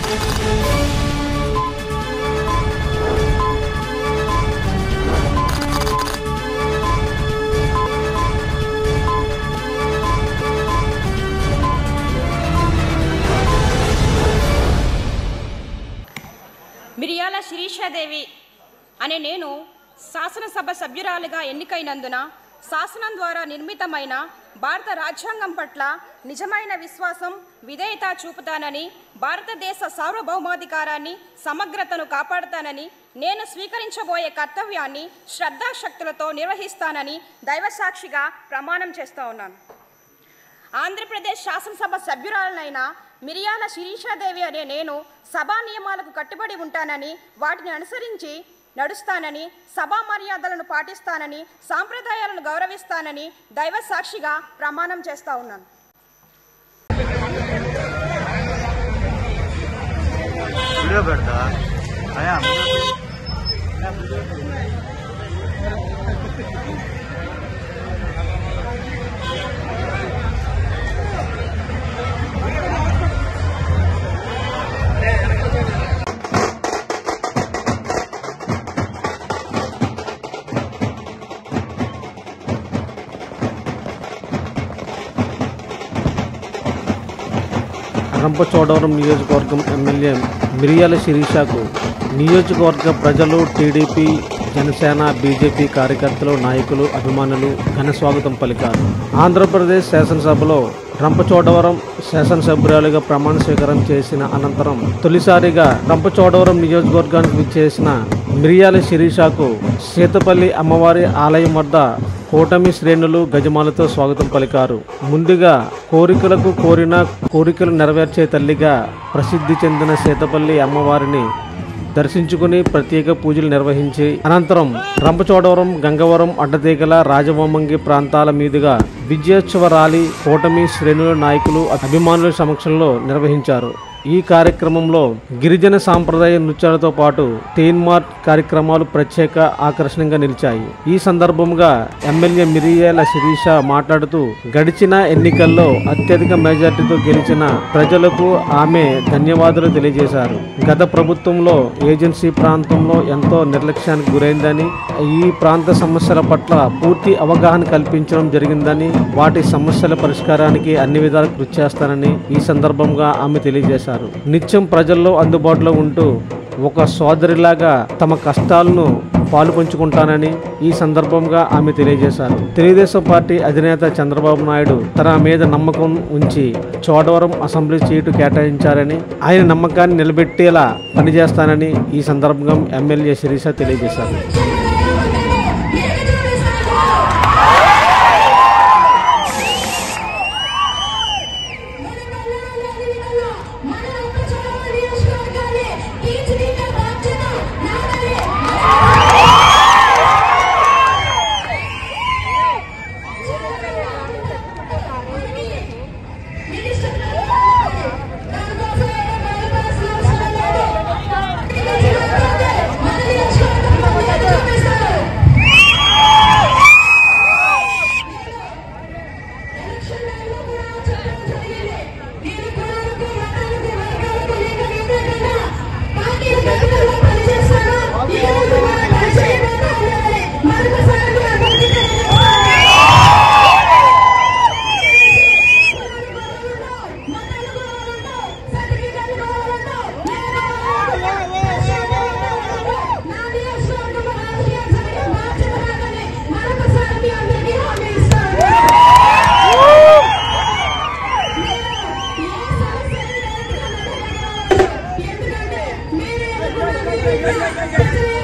మిరియాల శిరీషాదేవి అనే నేను శాసనసభ సభ్యురాలిగా ఎన్నికైనందున శాసనం ద్వారా నిర్మితమైన భారత రాజ్యాంగం పట్ల నిజమైన విశ్వాసం విధేయత చూపుతానని, భారతదేశ సార్వభౌమాధికారాన్ని సమగ్రతను కాపాడుతానని, నేను స్వీకరించబోయే కర్తవ్యాన్ని శ్రద్ధాశక్తులతో నిర్వహిస్తానని దైవసాక్షిగా ప్రమాణం చేస్తూ ఉన్నాను. ఆంధ్రప్రదేశ్ శాసనసభ సభ్యురాలనైన మిరియాల శిరీషాదేవి అనే నేను సభా నియమాలకు కట్టుబడి ఉంటానని, వాటిని అనుసరించి నడుస్తానని, సభా మర్యాదలను పాటిస్తానని, సాంప్రదాయాలను గౌరవిస్తానని దైవ సాక్షిగా ప్రమాణం చేస్తా ఉన్నాను. రంపచోడవరం నియోజకవర్గం ఎమ్మెల్యే మిరియాల శిరీషకు నియోజకవర్గ ప్రజలు, టీడీపీ, జనసేన, బీజేపీ కార్యకర్తలు, నాయకులు, అభిమానులు ఘన స్వాగతం పలికారు. ఆంధ్రప్రదేశ్ శాసనసభలో రంపచోడవరం శాసనసభ్యురాలుగా ప్రమాణ స్వీకారం చేసిన అనంతరం తొలిసారిగా రంపచోడవరం నియోజకవర్గానికి విచ్చేసిన మిరియాల శిరీషకు సీతపల్లి అమ్మవారి ఆలయం వద్ద కూటమి శ్రేణులు గజమాలతో స్వాగతం పలికారు. ముందుగా కోరికలు నెరవేర్చే తల్లిగా ప్రసిద్ధి చెందిన సీతపల్లి అమ్మవారిని దర్శించుకుని ప్రత్యేక పూజలు నిర్వహించి అనంతరం రంపచోడవరం, గంగవరం, అడ్డతీగల, రాజవొమ్మంగి ప్రాంతాల మీదుగా విజయోత్సవ ర్యాలీ కూటమి శ్రేణుల నాయకులు, అభిమానుల సమక్షంలో నిర్వహించారు. ఈ కార్యక్రమంలో గిరిజన సాంప్రదాయ నృత్యాలతో పాటు థీమ్ మార్ట్ కార్యక్రమాలు ప్రత్యేక ఆకర్షణగా నిలిచాయి. ఈ సందర్భంగా ఎమ్మెల్యే మిరియాల శిరీష మాట్లాడుతూ గడిచిన ఎన్నికల్లో అత్యధిక మెజార్టీతో గెలిచిన ప్రజలకు ఆమె ధన్యవాదాలు తెలియజేశారు. గత ప్రభుత్వంలో ఏజెన్సీ ప్రాంతంలో ఎంతో నిర్లక్ష్యానికి గురైందని, ఈ ప్రాంత సమస్యల పట్ల పూర్తి అవగాహన కల్పించడం జరిగిందని, వాటి సమస్యల పరిష్కారానికి అన్ని విధాలు కృషి చేస్తానని ఈ సందర్భంగా ఆమె తెలియజేశారు. నిత్యం ప్రజల్లో అందుబాటులో ఉంటూ ఒక సోదరిలాగా తమ కష్టాలను పాలు పంచుకుంటానని ఈ సందర్భంగా ఆమె తెలియజేశారు. తెలుగుదేశం పార్టీ అధినేత చంద్రబాబు నాయుడు తన మీద నమ్మకం ఉంచి చోడవరం అసెంబ్లీ సీటు కేటాయించారని, ఆయన నమ్మకాన్ని నిలబెట్టేలా పనిచేస్తానని ఈ సందర్భంగా ఎమ్మెల్యే శిరీష తెలియజేశారు. Gracias.